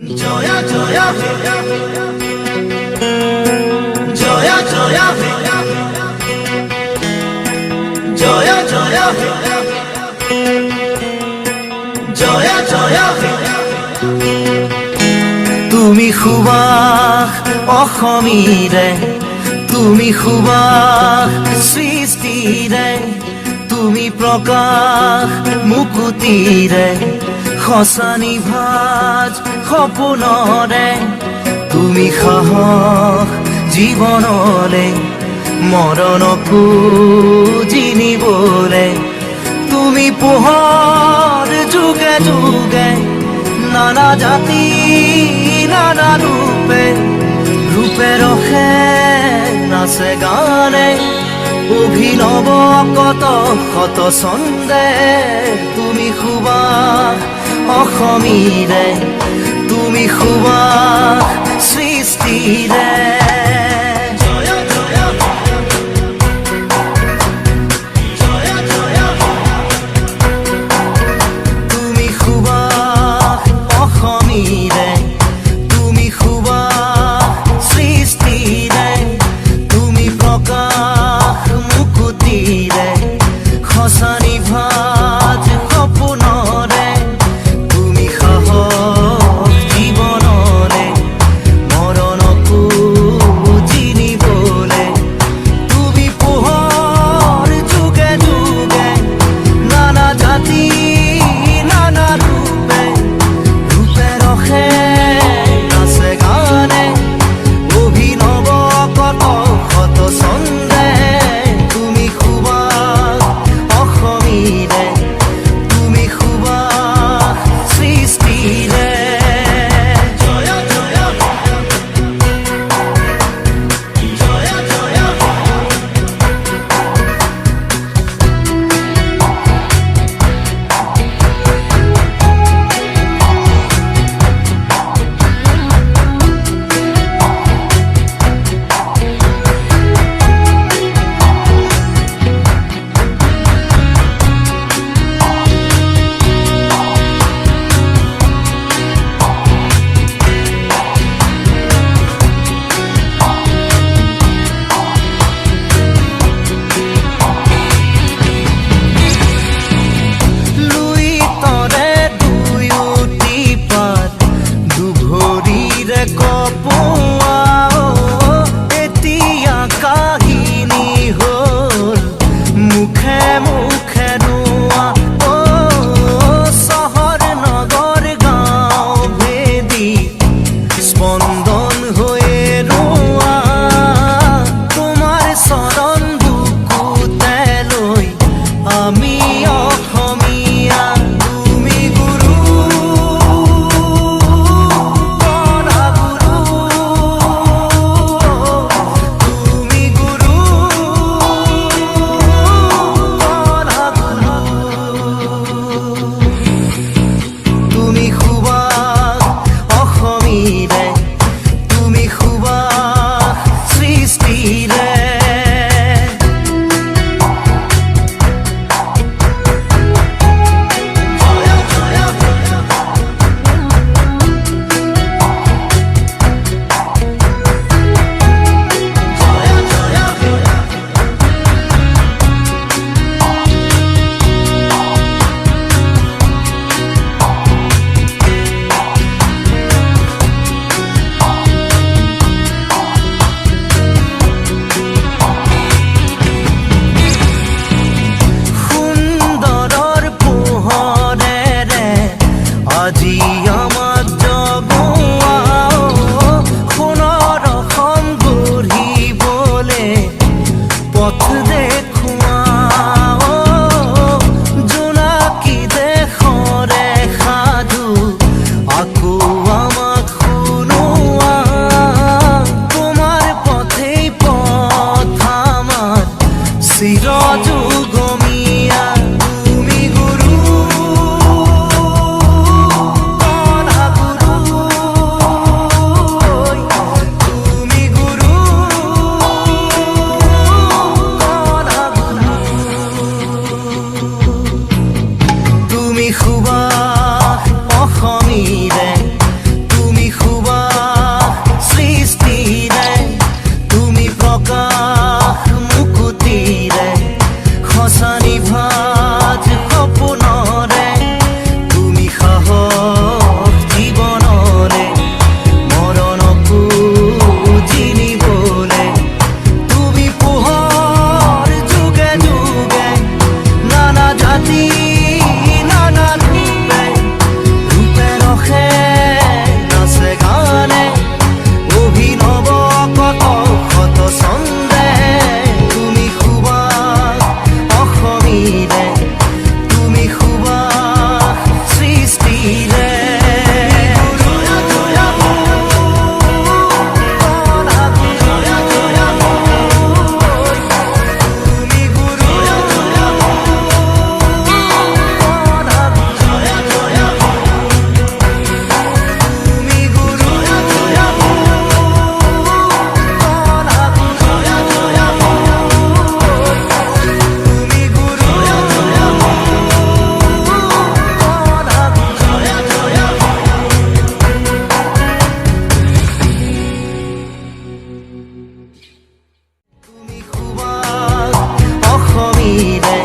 জয়া জয়া হে জয়া জয়া হে জয়া জয়া হে জয়া জয়া হে তুমি সুবাস অসমীৰে তুমি সুবাস সৃষ্টিৰে তুমি প্ৰকাশ মুকুতিৰে খসানি ভাজ সপোনৰে তুমি সাহস জীৱনলে মৰণকো জিনিবলে তুমি পোহৰ যুগে যুগে নানা জাতি নানা ৰূপে ৰূপে ৰখে নাচে গানে অভিনৱ কত শত ছন্দে তুমি সুবাস অসমীৰে তুমি সুবাস সৃষ্টিৰে তুমি সুবাস অসমীৰে তুমি সুবাস সৃষ্টিৰে তুমি প্ৰকাশ মুকুতিৰে খসানি ভাজ সপোনৰে তুমি সাহস জীৱনৰে মৰণকো জিনিবলে তুমি পোহৰ যুগে যুগে নানা জাতি নানা ৰূপে ৰূপে ৰখে নাচে গানে অভিনৱ কত শত ছন্দে তুমি সুবাস অসমীৰে তুমি সুবাস সৃষ্টিৰে জয়া জয়া জয়া জয়া লুইতৰে দুয়োটি পাত দুভৰিৰে কপোৱা এতিয়া কাহিনী হ'ল মুখে মুখে নোৱা চহৰ নগৰ গাঁও ভেদি স্পন্দন হৈয়ে ৰোৱা তোমাৰ চৰণ বুকুতে লৈ আমি অসমীয়া তুমি গুৰু পঢ়া গুৰু তুমি গুৰু পঢ়া গুৰু তুমি সুবাস অসমীৰে তুমি সুবাস সৃষ্টিৰে জয়া জয়া জয়া জয়া সুন্দৰৰ পোহৰেৰে আজি আমাক জগোৱা সোণৰ অসম গঢ়িবলে পথ দেখুৱা জোনাকী দেশৰে সাধু আকৌ আমাক শুনোৱা তোমাৰ পথেই পথ আমাৰ চিৰযুগমীয়া তুমি গুৰু পঢ়া গুৰু তুমি গুৰু পঢ়া গুৰু তুমি সুবাস অসমীৰে তুমি তুমি ৰে